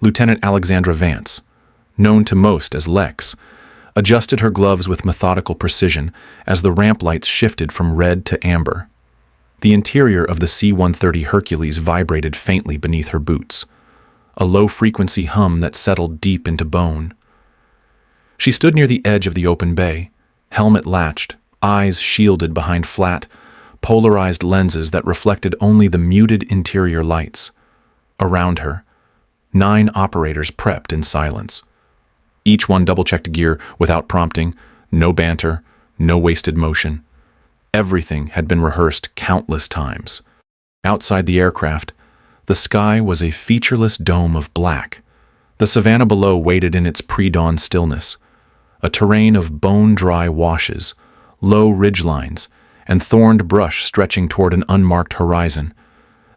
Lieutenant Alexandra Vance, known to most as Lex, adjusted her gloves with methodical precision as the ramp lights shifted from red to amber. The interior of the C-130 Hercules vibrated faintly beneath her boots, a low-frequency hum that settled deep into bone. She stood near the edge of the open bay, helmet latched, eyes shielded behind flat, polarized lenses that reflected only the muted interior lights. Around her, 9 operators prepped in silence. Each one double-checked gear without prompting, no banter, no wasted motion. Everything had been rehearsed countless times. Outside the aircraft, the sky was a featureless dome of black. The savanna below waited in its pre-dawn stillness, a terrain of bone-dry washes, low ridgelines, and thorned brush stretching toward an unmarked horizon.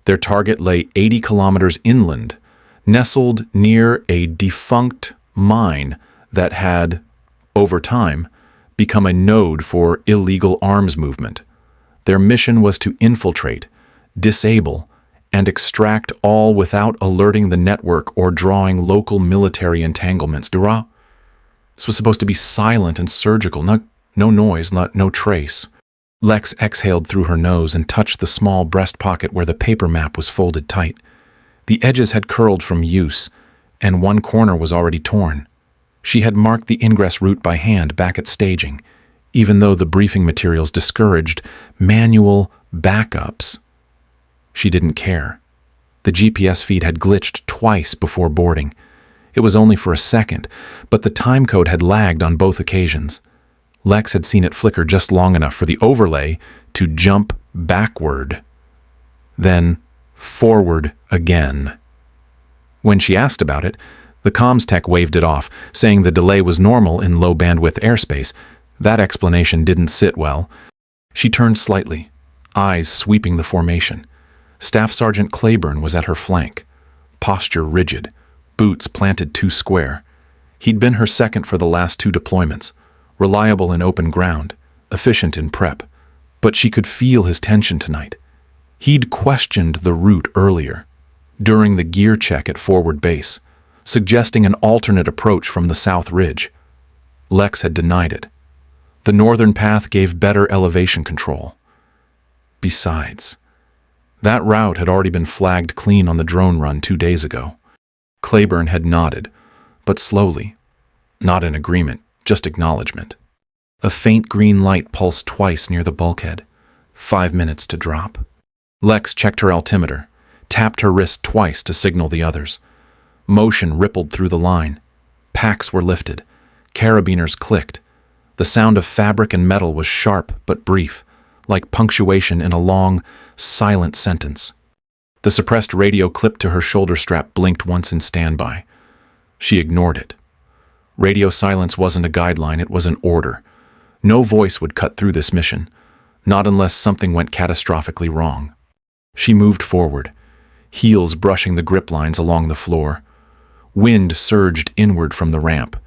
Their target lay 80 kilometers inland, nestled near a defunct mine that had, over time, become a node for illegal arms movement. Their mission was to infiltrate, disable, and extract all without alerting the network or drawing local military entanglements. This was supposed to be silent and surgical, no noise, no trace. Lex exhaled through her nose and touched the small breast pocket where the paper map was folded tight. The edges had curled from use, and one corner was already torn. She had marked the ingress route by hand back at staging, even though the briefing materials discouraged manual backups. She didn't care. The GPS feed had glitched twice before boarding. It was only for a second, but the timecode had lagged on both occasions. Lex had seen it flicker just long enough for the overlay to jump backward, then forward again. When she asked about it, the comms tech waved it off, saying the delay was normal in low-bandwidth airspace. That explanation didn't sit well. She turned slightly, eyes sweeping the formation. Staff Sergeant Claiborne was at her flank, posture rigid, boots planted too square. He'd been her second for the last 2 deployments, reliable in open ground, efficient in prep, but she could feel his tension tonight. He'd questioned the route earlier, during the gear check at forward base, suggesting an alternate approach from the South Ridge. Lex had denied it. The northern path gave better elevation control. Besides, that route had already been flagged clean on the drone run 2 days ago. Claiborne had nodded, but slowly, not in agreement, just acknowledgement. A faint green light pulsed twice near the bulkhead. 5 minutes to drop. Lex checked her altimeter, tapped her wrist twice to signal the others. Motion rippled through the line. Packs were lifted. Carabiners clicked. The sound of fabric and metal was sharp but brief, like punctuation in a long, silent sentence. The suppressed radio clipped to her shoulder strap blinked once in standby. She ignored it. Radio silence wasn't a guideline, it was an order. No voice would cut through this mission, not unless something went catastrophically wrong. She moved forward, heels brushing the grip lines along the floor. Wind surged inward from the ramp,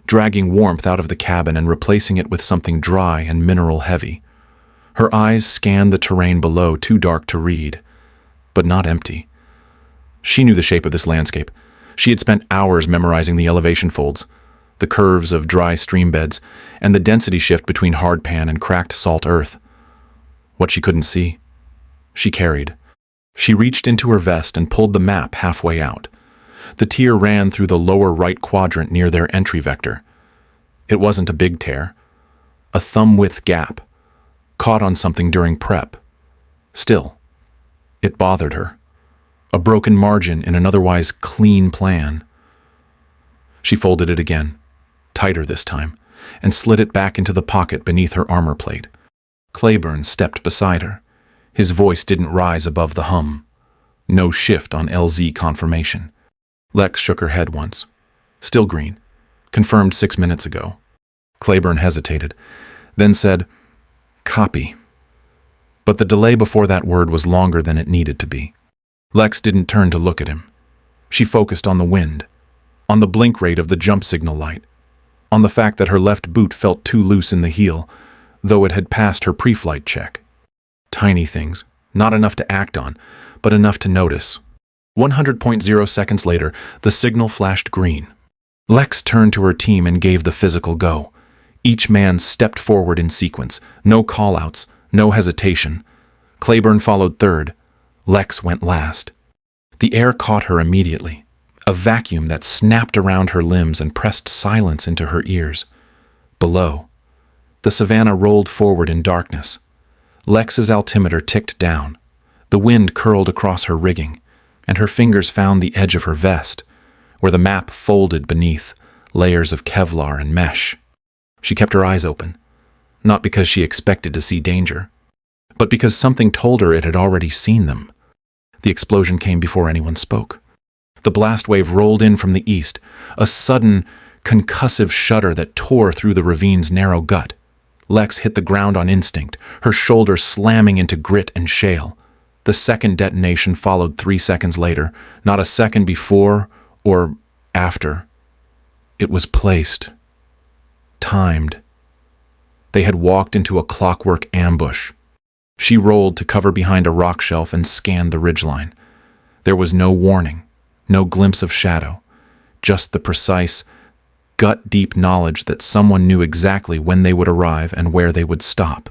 dragging warmth out of the cabin and replacing it with something dry and mineral-heavy. Her eyes scanned the terrain below, too dark to read, but not empty. She knew the shape of this landscape. She had spent hours memorizing the elevation folds, the curves of dry stream beds, and the density shift between hardpan and cracked salt earth. What she couldn't see, she carried. She reached into her vest and pulled the map halfway out. The tear ran through the lower right quadrant near their entry vector. It wasn't a big tear, a thumb-width gap, caught on something during prep. Still, it bothered her. A broken margin in an otherwise clean plan. She folded it again, tighter this time, and slid it back into the pocket beneath her armor plate. Claiborne stepped beside her. His voice didn't rise above the hum. No shift on LZ confirmation. Lex shook her head once. Still green. Confirmed 6 minutes ago. Claiborne hesitated, then said, "Copy." But the delay before that word was longer than it needed to be. Lex didn't turn to look at him. She focused on the wind, on the blink rate of the jump signal light, on the fact that her left boot felt too loose in the heel, though it had passed her pre-flight check. Tiny things, not enough to act on, but enough to notice. 100.0 seconds later, the signal flashed green. Lex turned to her team and gave the physical go. Each man stepped forward in sequence, no call-outs, no hesitation. Claiborne followed third. Lex went last. The air caught her immediately, a vacuum that snapped around her limbs and pressed silence into her ears. Below, the savannah rolled forward in darkness. Lex's altimeter ticked down. The wind curled across her rigging, and her fingers found the edge of her vest, where the map folded beneath layers of Kevlar and mesh. She kept her eyes open, not because she expected to see danger, but because something told her it had already seen them. The explosion came before anyone spoke. The blast wave rolled in from the east, a sudden, concussive shudder that tore through the ravine's narrow gut. Lex hit the ground on instinct, her shoulder slamming into grit and shale. The second detonation followed 3 seconds later, not a second before or after. It was placed. Timed. They had walked into a clockwork ambush. She rolled to cover behind a rock shelf and scanned the ridgeline. There was no warning, no glimpse of shadow, just the precise, gut-deep knowledge that someone knew exactly when they would arrive and where they would stop.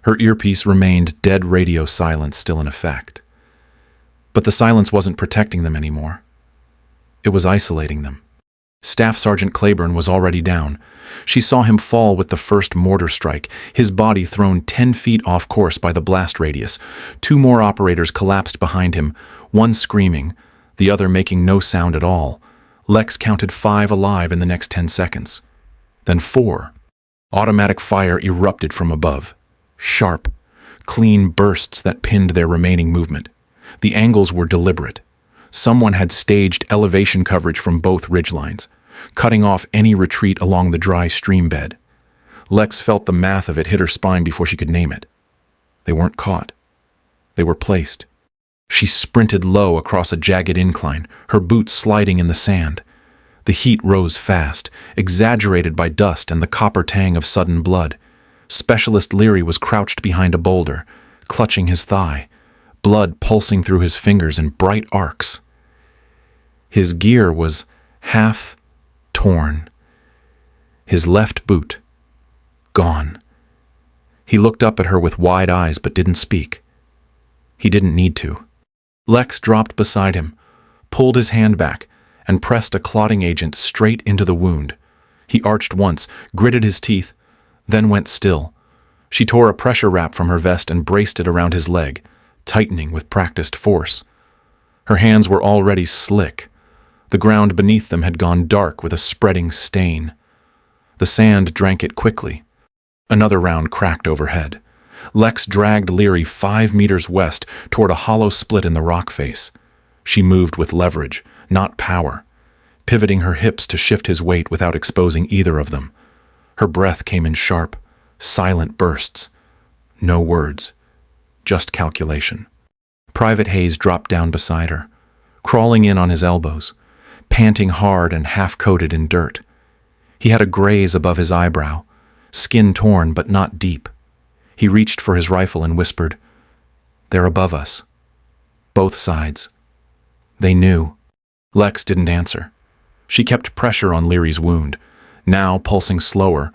Her earpiece remained dead radio silence still in effect. But the silence wasn't protecting them anymore. It was isolating them. Staff Sergeant Claiborne was already down. She saw him fall with the first mortar strike, his body thrown 10 feet off course by the blast radius. 2 more operators collapsed behind him, one screaming, the other making no sound at all. Lex counted 5 alive in the next 10 seconds. Then 4. Automatic fire erupted from above. Sharp, clean bursts that pinned their remaining movement. The angles were deliberate. Someone had staged elevation coverage from both ridgelines, cutting off any retreat along the dry stream bed. Lex felt the math of it hit her spine before she could name it. They weren't caught. They were placed. She sprinted low across a jagged incline, her boots sliding in the sand. The heat rose fast, exaggerated by dust and the copper tang of sudden blood. Specialist Leary was crouched behind a boulder, clutching his thigh, blood pulsing through his fingers in bright arcs. His gear was half torn. His left boot gone. He looked up at her with wide eyes but didn't speak. He didn't need to. Lex dropped beside him, pulled his hand back, and pressed a clotting agent straight into the wound. He arched once, gritted his teeth, then went still. She tore a pressure wrap from her vest and braced it around his leg, tightening with practiced force. Her hands were already slick. The ground beneath them had gone dark with a spreading stain. The sand drank it quickly. Another round cracked overhead. Lex dragged Leary 5 meters west toward a hollow split in the rock face. She moved with leverage, not power, pivoting her hips to shift his weight without exposing either of them. Her breath came in sharp, silent bursts. No words, just calculation. Private Hayes dropped down beside her, crawling in on his elbows, panting hard and half-coated in dirt. He had a graze above his eyebrow, skin torn but not deep. He reached for his rifle and whispered, "They're above us. Both sides." They knew. Lex didn't answer. She kept pressure on Leary's wound, now pulsing slower,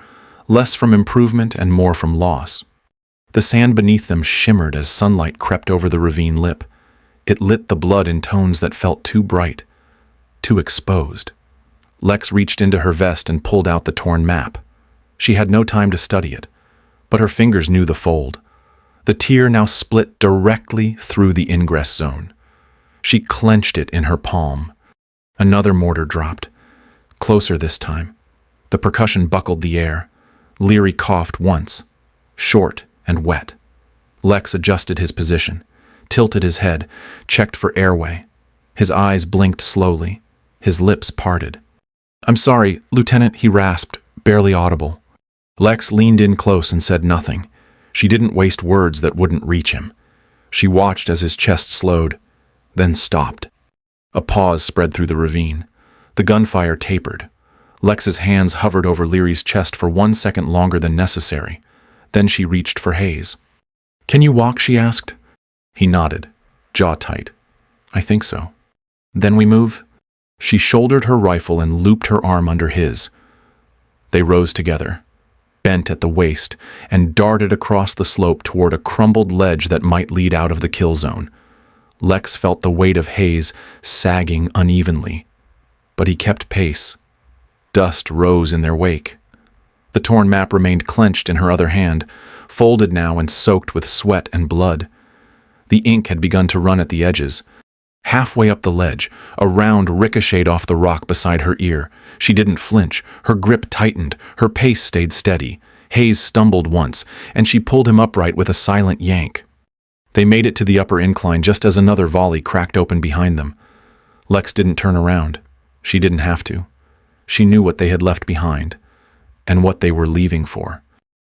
less from improvement and more from loss. The sand beneath them shimmered as sunlight crept over the ravine lip. It lit the blood in tones that felt too bright, too exposed. Lex reached into her vest and pulled out the torn map. She had no time to study it, but her fingers knew the fold. The tier now split directly through the ingress zone. She clenched it in her palm. Another mortar dropped, closer this time. The percussion buckled the air. Leary coughed once, short and wet. Lex adjusted his position, tilted his head, checked for airway. His eyes blinked slowly, his lips parted. "I'm sorry, Lieutenant," he rasped, barely audible. Lex leaned in close and said nothing. She didn't waste words that wouldn't reach him. She watched as his chest slowed, then stopped. A pause spread through the ravine. The gunfire tapered. Lex's hands hovered over Leary's chest for 1 second longer than necessary. Then she reached for Hayes. "Can you walk?" she asked. He nodded, jaw tight. "I think so." Then we move? She shouldered her rifle and looped her arm under his. They rose together, bent at the waist, and darted across the slope toward a crumbled ledge that might lead out of the kill zone. Lex felt the weight of haze sagging unevenly, but he kept pace. Dust rose in their wake. The torn map remained clenched in her other hand, folded now and soaked with sweat and blood. The ink had begun to run at the edges. Halfway up the ledge, a round ricocheted off the rock beside her ear. She didn't flinch. Her grip tightened. Her pace stayed steady. Hayes stumbled once, and she pulled him upright with a silent yank. They made it to the upper incline just as another volley cracked open behind them. Lex didn't turn around. She didn't have to. She knew what they had left behind, and what they were leaving for.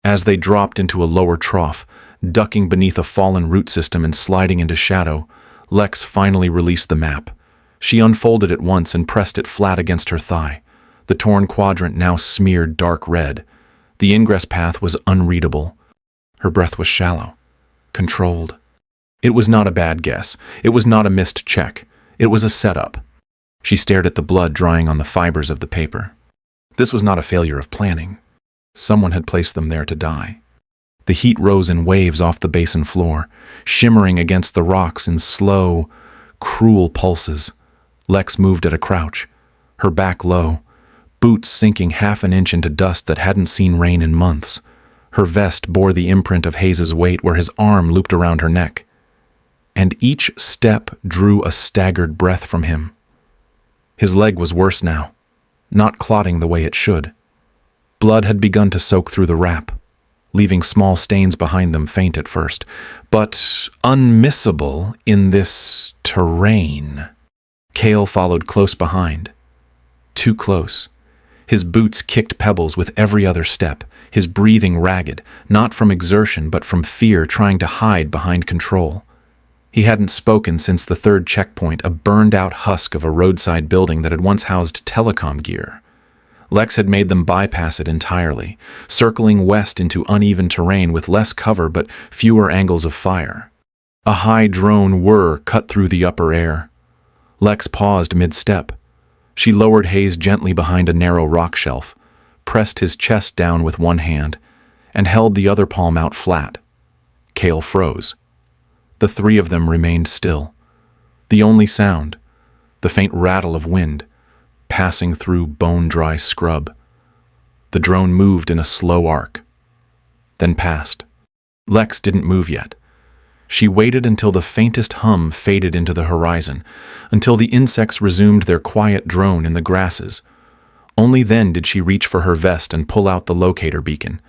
As they dropped into a lower trough, ducking beneath a fallen root system and sliding into shadow, Lex finally released the map. She unfolded it once and pressed it flat against her thigh. The torn quadrant now smeared dark red. The ingress path was unreadable. Her breath was shallow, controlled. It was not a bad guess. It was not a missed check. It was a setup. She stared at the blood drying on the fibers of the paper. This was not a failure of planning. Someone had placed them there to die. The heat rose in waves off the basin floor, shimmering against the rocks in slow, cruel pulses. Lex moved at a crouch, her back low, boots sinking half an inch into dust that hadn't seen rain in months. Her vest bore the imprint of Hayes's weight where his arm looped around her neck. And each step drew a staggered breath from him. His leg was worse now, not clotting the way it should. Blood had begun to soak through the wrap, leaving small stains behind them faint at first, but unmissable in this terrain. Cale followed close behind. Too close. His boots kicked pebbles with every other step, his breathing ragged, not from exertion but from fear trying to hide behind control. He hadn't spoken since the third checkpoint, a burned-out husk of a roadside building that had once housed telecom gear. Lex had made them bypass it entirely, circling west into uneven terrain with less cover but fewer angles of fire. A high drone whir cut through the upper air. Lex paused mid-step. She lowered Hayes gently behind a narrow rock shelf, pressed his chest down with one hand, and held the other palm out flat. Cale froze. The three of them remained still. The only sound, the faint rattle of wind, passing through bone-dry scrub. The drone moved in a slow arc, then passed. Lex didn't move yet. She waited until the faintest hum faded into the horizon, until the insects resumed their quiet drone in the grasses. Only then did she reach for her vest and pull out the locator beacon.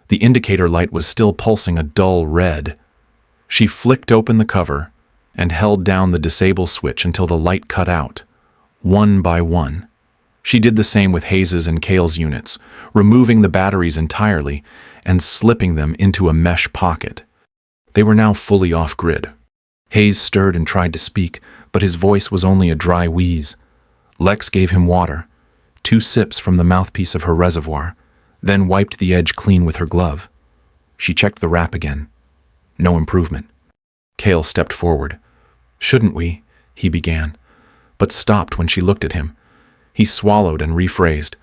The indicator light was still pulsing a dull red. She flicked open the cover and held down the disable switch until the light cut out, one by one. She did the same with Hayes's and Cale's units, removing the batteries entirely and slipping them into a mesh pocket. They were now fully off-grid. Hayes stirred and tried to speak, but his voice was only a dry wheeze. Lex gave him water, 2 sips from the mouthpiece of her reservoir, then wiped the edge clean with her glove. She checked the wrap again. No improvement. Cale stepped forward. "Shouldn't we?" he began, but stopped when she looked at him. He swallowed and rephrased.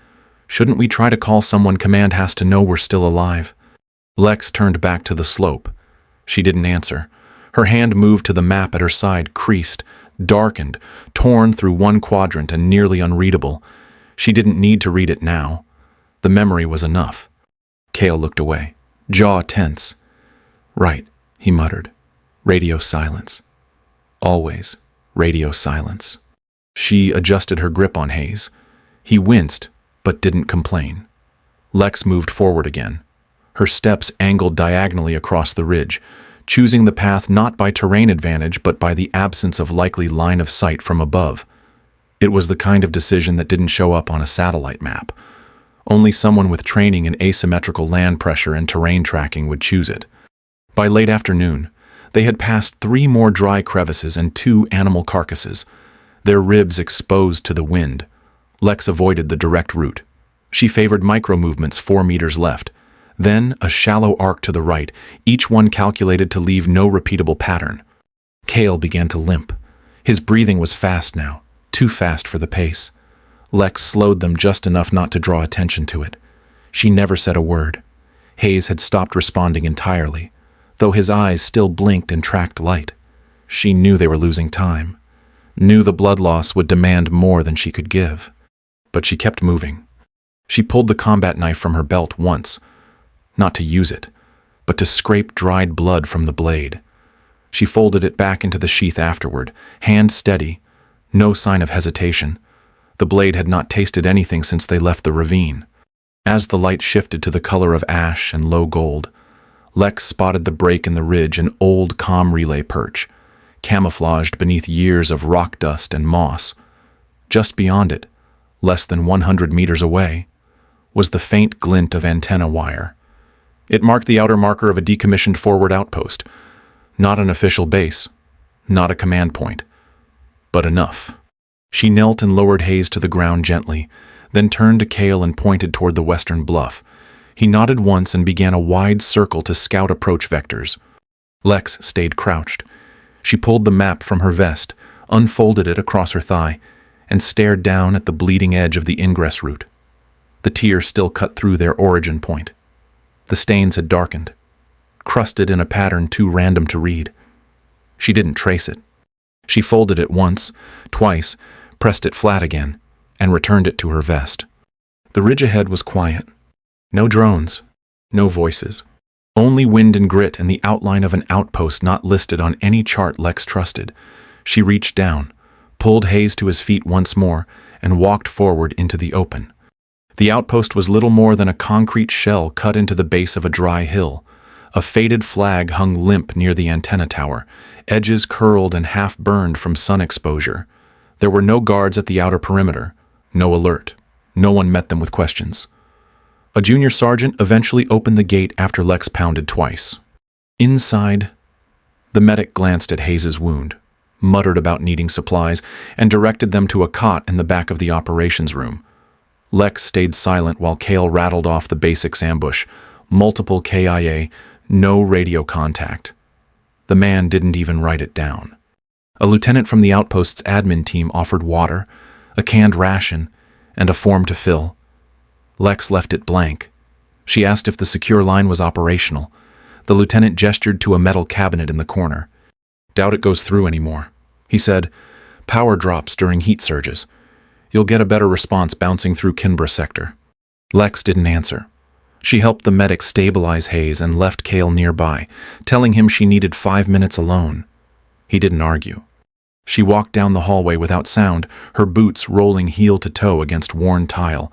"Shouldn't we try to call someone? Command has to know we're still alive." Lex turned back to the slope. She didn't answer. Her hand moved to the map at her side, creased, darkened, torn through one quadrant and nearly unreadable. She didn't need to read it now. The memory was enough. Cale looked away, jaw tense. "Right," he muttered. Radio silence. Always radio silence. She adjusted her grip on Hayes. He winced, but didn't complain. Lex moved forward again. Her steps angled diagonally across the ridge, choosing the path not by terrain advantage but by the absence of likely line of sight from above. It was the kind of decision that didn't show up on a satellite map. Only someone with training in asymmetrical land pressure and terrain tracking would choose it. By late afternoon, they had passed 3 more dry crevices and 2 animal carcasses, their ribs exposed to the wind. Lex avoided the direct route. She favored micro-movements 4 meters left, then a shallow arc to the right, each one calculated to leave no repeatable pattern. Cale began to limp. His breathing was fast now, too fast for the pace. Lex slowed them just enough not to draw attention to it. She never said a word. Hayes had stopped responding entirely, though his eyes still blinked and tracked light. She knew they were losing time, knew the blood loss would demand more than she could give. But she kept moving. She pulled the combat knife from her belt once, not to use it, but to scrape dried blood from the blade. She folded it back into the sheath afterward, hand steady, no sign of hesitation. The blade had not tasted anything since they left the ravine. As the light shifted to the color of ash and low gold, Lex spotted the break in the ridge, an old comm relay perch, camouflaged beneath years of rock dust and moss. Just beyond it, less than 100 meters away, was the faint glint of antenna wire. It marked the outer marker of a decommissioned forward outpost. Not an official base, not a command point, but enough. She knelt and lowered Hayes to the ground gently, then turned to Cale and pointed toward the western bluff. He nodded once and began a wide circle to scout approach vectors. Lex stayed crouched. She pulled the map from her vest, unfolded it across her thigh, and stared down at the bleeding edge of the ingress route. The tear still cut through their origin point. The stains had darkened, crusted in a pattern too random to read. She didn't trace it. She folded it once, twice, pressed it flat again, and returned it to her vest. The ridge ahead was quiet. No drones, no voices. Only wind and grit and the outline of an outpost not listed on any chart Lex trusted. She reached down, pulled Hayes to his feet once more, and walked forward into the open. The outpost was little more than a concrete shell cut into the base of a dry hill. A faded flag hung limp near the antenna tower, edges curled and half-burned from sun exposure. There were no guards at the outer perimeter, no alert. No one met them with questions. A junior sergeant eventually opened the gate after Lex pounded twice. Inside, the medic glanced at Hayes' wound, muttered about needing supplies, and directed them to a cot in the back of the operations room. Lex stayed silent while Cale rattled off the basics ambush. Multiple KIA, no radio contact. The man didn't even write it down. A lieutenant from the outpost's admin team offered water, a canned ration, and a form to fill. Lex left it blank. She asked if the secure line was operational. The lieutenant gestured to a metal cabinet in the corner. "Doubt it goes through anymore," he said. "Power drops during heat surges. You'll get a better response bouncing through Kinbra sector." Lex didn't answer. She helped the medic stabilize Hayes and left Cale nearby, telling him she needed 5 minutes alone. He didn't argue. She walked down the hallway without sound, her boots rolling heel to toe against worn tile.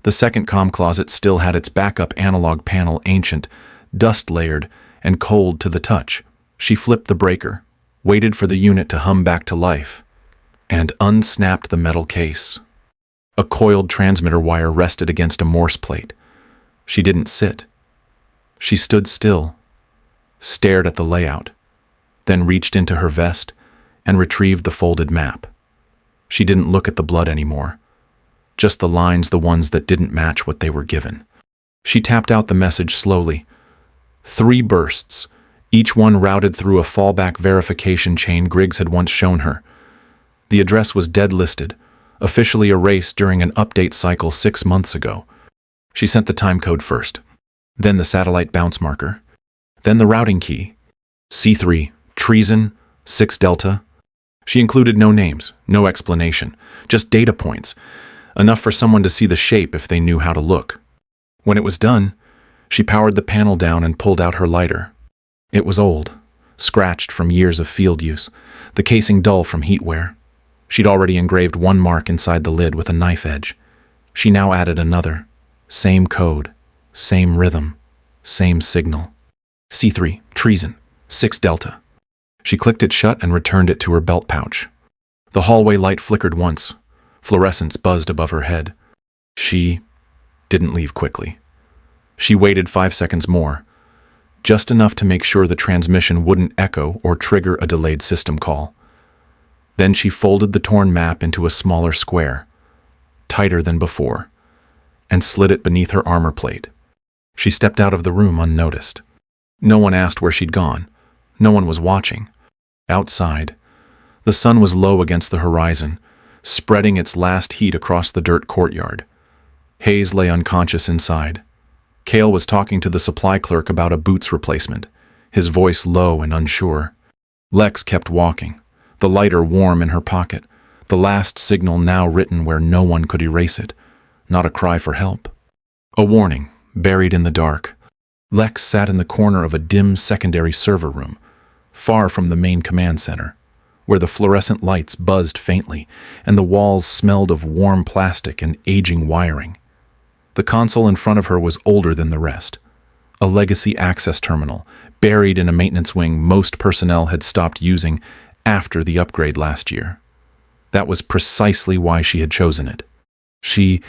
The second comm closet still had its backup analog panel, ancient, dust-layered, and cold to the touch. She flipped the breaker, waited for the unit to hum back to life, and unsnapped the metal case. A coiled transmitter wire rested against a Morse plate. She didn't sit. She stood still, stared at the layout, then reached into her vest and retrieved the folded map. She didn't look at the blood anymore, just the lines, the ones that didn't match what they were given. She tapped out the message slowly. 3 bursts, each one routed through a fallback verification chain Griggs had once shown her. The address was dead listed, officially erased during an update cycle 6 months ago. She sent the time code first, then the satellite bounce marker, then the routing key. C3, treason, 6 Delta. She included no names, no explanation, just data points, enough for someone to see the shape if they knew how to look. When it was done, she powered the panel down and pulled out her lighter. It was old, scratched from years of field use, the casing dull from heat wear. She'd already engraved one mark inside the lid with a knife edge. She now added another. Same code, same rhythm, same signal. C3, treason, 6 Delta. She clicked it shut and returned it to her belt pouch. The hallway light flickered once. Fluorescence buzzed above her head. She didn't leave quickly. She waited 5 seconds more, just enough to make sure the transmission wouldn't echo or trigger a delayed system call. Then she folded the torn map into a smaller square, tighter than before, and slid it beneath her armor plate. She stepped out of the room unnoticed. No one asked where she'd gone. No one was watching. Outside, the sun was low against the horizon, spreading its last heat across the dirt courtyard. Hayes lay unconscious inside. Cale was talking to the supply clerk about a boots replacement, his voice low and unsure. Lex kept walking, the lighter warm in her pocket, the last signal now written where no one could erase it, not a cry for help. A warning, buried in the dark. Lex sat in the corner of a dim secondary server room, far from the main command center, where the fluorescent lights buzzed faintly and the walls smelled of warm plastic and aging wiring. The console in front of her was older than the rest. A legacy access terminal, buried in a maintenance wing most personnel had stopped using after the upgrade last year. That was precisely why she had chosen it. She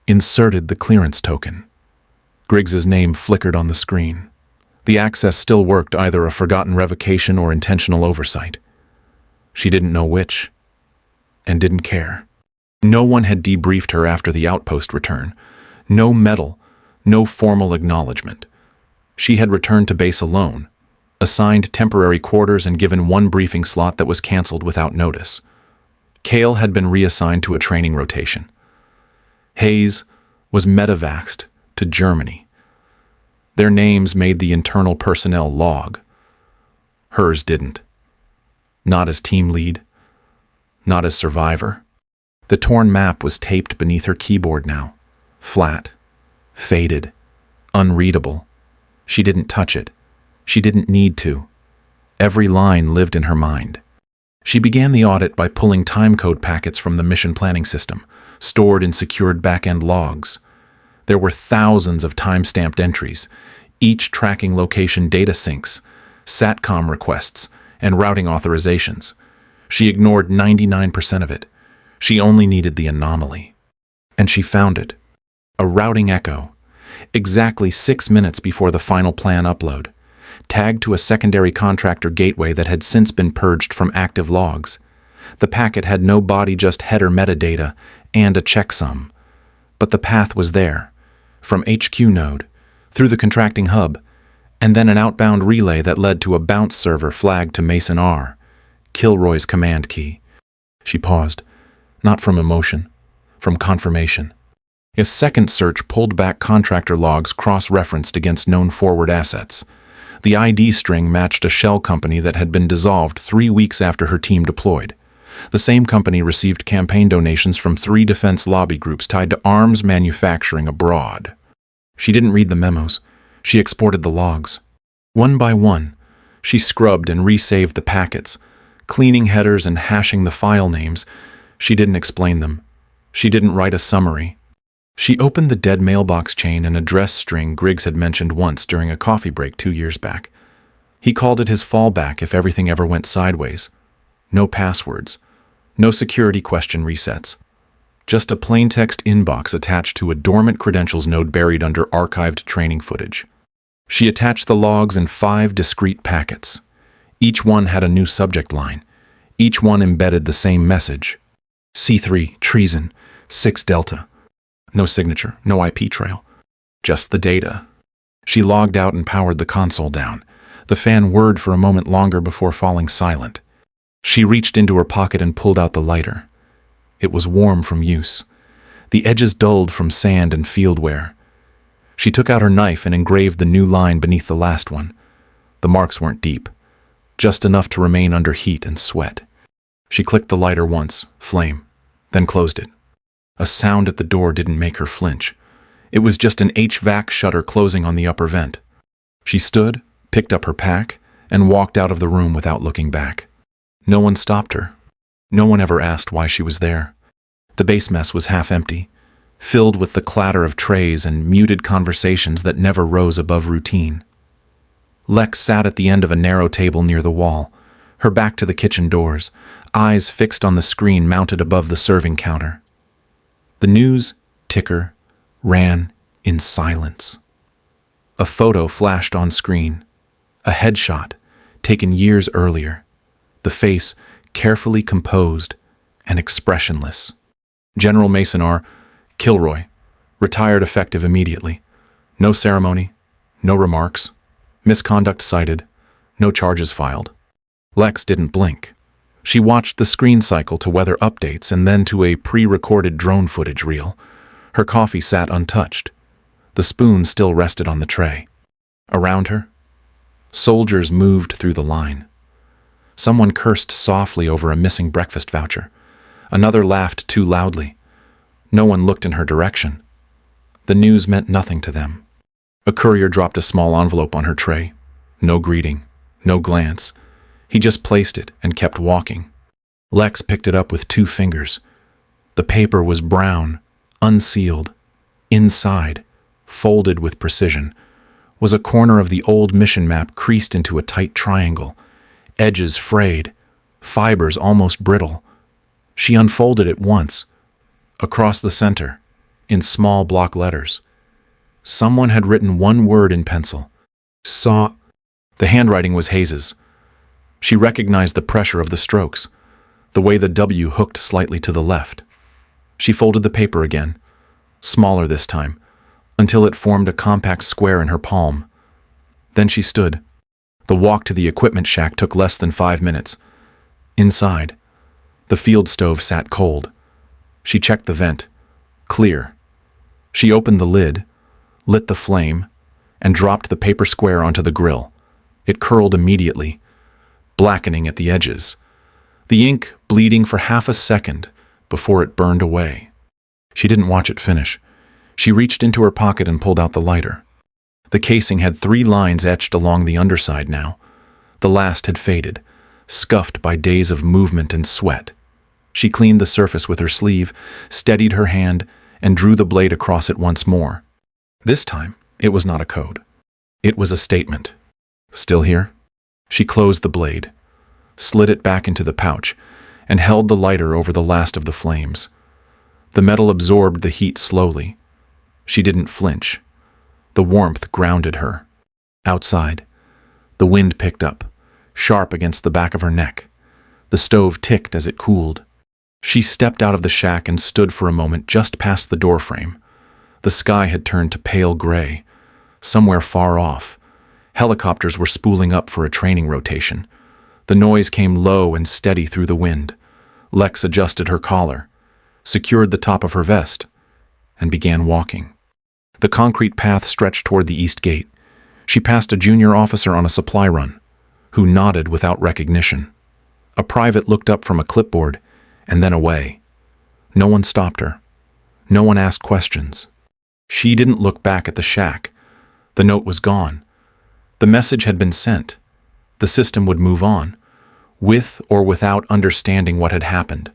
inserted the clearance token. Griggs's name flickered on the screen. The access still worked, either a forgotten revocation or intentional oversight. She didn't know which, and didn't care. No one had debriefed her after the outpost return. No medal, no formal acknowledgement. She had returned to base alone, assigned temporary quarters and given one briefing slot that was canceled without notice. Cale had been reassigned to a training rotation. Hayes was medevaxed to Germany. Their names made the internal personnel log. Hers didn't. Not as team lead, not as survivor. The torn map was taped beneath her keyboard now, flat, faded, unreadable. She didn't touch it. She didn't need to. Every line lived in her mind. She began the audit by pulling timecode packets from the mission planning system, stored in secured back-end logs. There were thousands of time-stamped entries, each tracking location data syncs, SATCOM requests, and routing authorizations. She ignored 99% of it. She only needed the anomaly. And she found it. A routing echo, exactly 6 minutes before the final plan upload, tagged to a secondary contractor gateway that had since been purged from active logs. The packet had no body, just header metadata and a checksum. But the path was there, from HQ node, through the contracting hub, and then an outbound relay that led to a bounce server flagged to Mason R, Kilroy's command key. She paused, not from emotion, from confirmation. A second search pulled back contractor logs cross-referenced against known forward assets. The ID string matched a shell company that had been dissolved 3 weeks after her team deployed. The same company received campaign donations from 3 defense lobby groups tied to arms manufacturing abroad. She didn't read the memos. She exported the logs. One by one, she scrubbed and resaved the packets, cleaning headers and hashing the file names. She didn't explain them. She didn't write a summary. She opened the dead mailbox chain and address string Griggs had mentioned once during a coffee break 2 years back. He called it his fallback if everything ever went sideways. No passwords. No security question resets. Just a plain-text inbox attached to a dormant credentials node buried under archived training footage. She attached the logs in 5 discrete packets. Each one had a new subject line. Each one embedded the same message. C3, treason, 6 Delta. No signature, no IP trail. Just the data. She logged out and powered the console down. The fan whirred for a moment longer before falling silent. She reached into her pocket and pulled out the lighter. It was warm from use. The edges dulled from sand and field wear. She took out her knife and engraved the new line beneath the last one. The marks weren't deep, just enough to remain under heat and sweat. She clicked the lighter once, flame, then closed it. A sound at the door didn't make her flinch. It was just an HVAC shutter closing on the upper vent. She stood, picked up her pack, and walked out of the room without looking back. No one stopped her. No one ever asked why she was there. The base mess was half empty, filled with the clatter of trays and muted conversations that never rose above routine. Lex sat at the end of a narrow table near the wall, her back to the kitchen doors, eyes fixed on the screen mounted above the serving counter. The news ticker ran in silence. A photo flashed on screen, a headshot taken years earlier, the face carefully composed and expressionless. General Mason R. Kilroy, retired effective immediately. No ceremony, no remarks, misconduct cited, no charges filed. Lex didn't blink. She watched the screen cycle to weather updates and then to a pre-recorded drone footage reel. Her coffee sat untouched. The spoon still rested on the tray. Around her, soldiers moved through the line. Someone cursed softly over a missing breakfast voucher. Another laughed too loudly. No one looked in her direction. The news meant nothing to them. A courier dropped a small envelope on her tray. No greeting, no glance. He just placed it and kept walking. Lex picked it up with 2 fingers. The paper was brown, unsealed. Inside, folded with precision, was a corner of the old mission map creased into a tight triangle, edges frayed, fibers almost brittle. She unfolded it once. Across the center, in small block letters, someone had written one word in pencil. Saw. The handwriting was Hayes's. She recognized the pressure of the strokes, the way the W hooked slightly to the left. She folded the paper again, smaller this time, until it formed a compact square in her palm. Then she stood. The walk to the equipment shack took less than 5 minutes. Inside, the field stove sat cold. She checked the vent. Clear. She opened the lid, lit the flame, and dropped the paper square onto the grill. It curled immediately, blackening at the edges, the ink bleeding for half a second before it burned away. She didn't watch it finish. She reached into her pocket and pulled out the lighter. The casing had 3 lines etched along the underside now. The last had faded, scuffed by days of movement and sweat. She cleaned the surface with her sleeve, steadied her hand, and drew the blade across it once more. This time, it was not a code. It was a statement. Still here? She closed the blade, slid it back into the pouch, and held the lighter over the last of the flames. The metal absorbed the heat slowly. She didn't flinch. The warmth grounded her. Outside, the wind picked up, sharp against the back of her neck. The stove ticked as it cooled. She stepped out of the shack and stood for a moment just past the doorframe. The sky had turned to pale gray. Somewhere far off, helicopters were spooling up for a training rotation. The noise came low and steady through the wind. Lex adjusted her collar, secured the top of her vest, and began walking. The concrete path stretched toward the east gate. She passed a junior officer on a supply run, who nodded without recognition. A private looked up from a clipboard and then away. No one stopped her. No one asked questions. She didn't look back at the shack. The note was gone. The message had been sent. The system would move on, with or without understanding what had happened.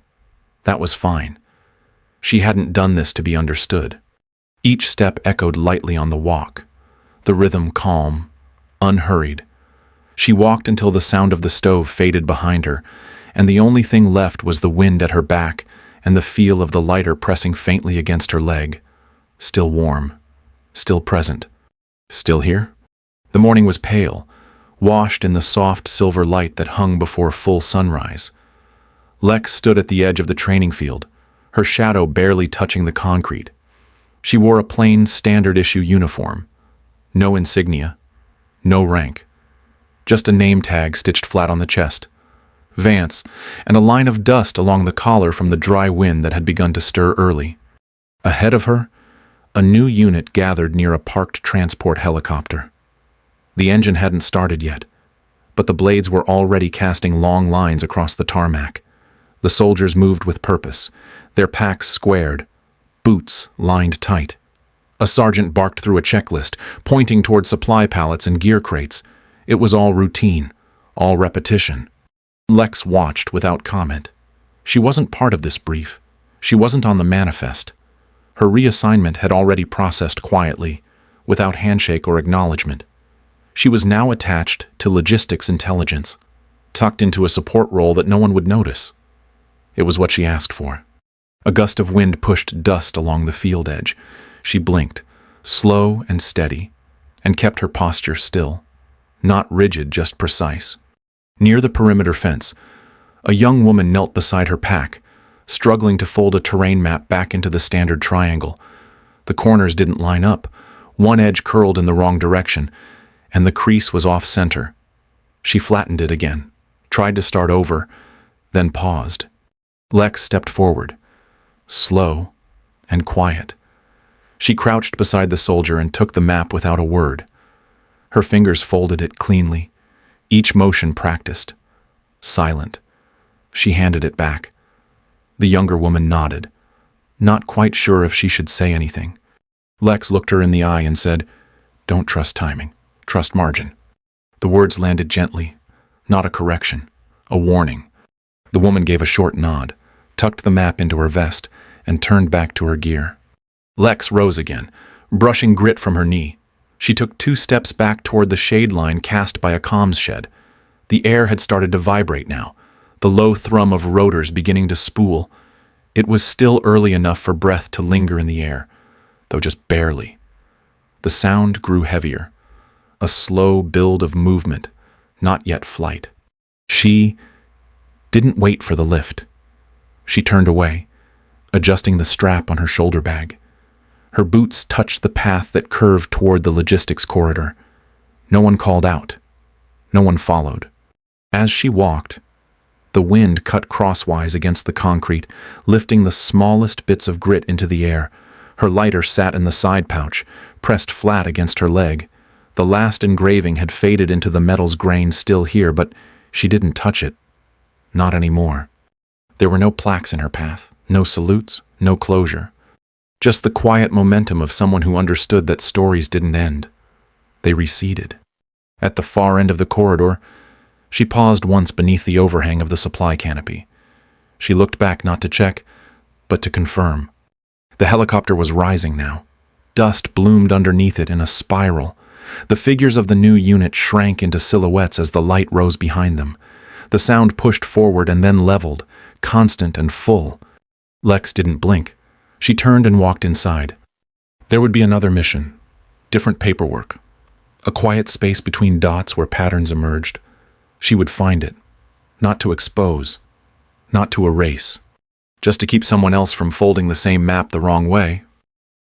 That was fine. She hadn't done this to be understood. Each step echoed lightly on the walk, the rhythm calm, unhurried. She walked until the sound of the stove faded behind her, and the only thing left was the wind at her back and the feel of the lighter pressing faintly against her leg. Still warm, still present, still here. The morning was pale, washed in the soft silver light that hung before full sunrise. Lex stood at the edge of the training field, her shadow barely touching the concrete. She wore a plain, standard-issue uniform. No insignia, no rank. Just a name tag stitched flat on the chest. Vance, and a line of dust along the collar from the dry wind that had begun to stir early. Ahead of her, a new unit gathered near a parked transport helicopter. The engine hadn't started yet, but the blades were already casting long lines across the tarmac. The soldiers moved with purpose, their packs squared, boots lined tight. A sergeant barked through a checklist, pointing toward supply pallets and gear crates. It was all routine, all repetition. Lex watched without comment. She wasn't part of this brief. She wasn't on the manifest. Her reassignment had already processed quietly, without handshake or acknowledgement. She was now attached to logistics intelligence, tucked into a support role that no one would notice. It was what she asked for. A gust of wind pushed dust along the field edge. She blinked, slow and steady, and kept her posture still. Not rigid, just precise. Near the perimeter fence, a young woman knelt beside her pack, struggling to fold a terrain map back into the standard triangle. The corners didn't line up. One edge curled in the wrong direction, and the crease was off-center. She flattened it again, tried to start over, then paused. Lex stepped forward, slow and quiet. She crouched beside the soldier and took the map without a word. Her fingers folded it cleanly, each motion practiced. Silent. She handed it back. The younger woman nodded, not quite sure if she should say anything. Lex looked her in the eye and said, "Don't trust timing. Trust margin." The words landed gently, not a correction, a warning. The woman gave a short nod, tucked the map into her vest, and turned back to her gear. Lex rose again, brushing grit from her knee. She took 2 steps back toward the shade line cast by a comms shed. The air had started to vibrate now, the low thrum of rotors beginning to spool. It was still early enough for breath to linger in the air, though just barely. The sound grew heavier, a slow build of movement, not yet flight. She didn't wait for the lift. She turned away, adjusting the strap on her shoulder bag. Her boots touched the path that curved toward the logistics corridor. No one called out. No one followed. As she walked, the wind cut crosswise against the concrete, lifting the smallest bits of grit into the air. Her lighter sat in the side pouch, pressed flat against her leg. The last engraving had faded into the metal's grain still here, but she didn't touch it. Not anymore. There were no plaques in her path, no salutes, no closure. Just the quiet momentum of someone who understood that stories didn't end. They receded. At the far end of the corridor, she paused once beneath the overhang of the supply canopy. She looked back not to check, but to confirm. The helicopter was rising now. Dust bloomed underneath it in a spiral. The figures of the new unit shrank into silhouettes as the light rose behind them. The sound pushed forward and then leveled, constant and full. Lex didn't blink. She turned and walked inside. There would be another mission, different paperwork, a quiet space between dots where patterns emerged. She would find it, not to expose, not to erase, just to keep someone else from folding the same map the wrong way,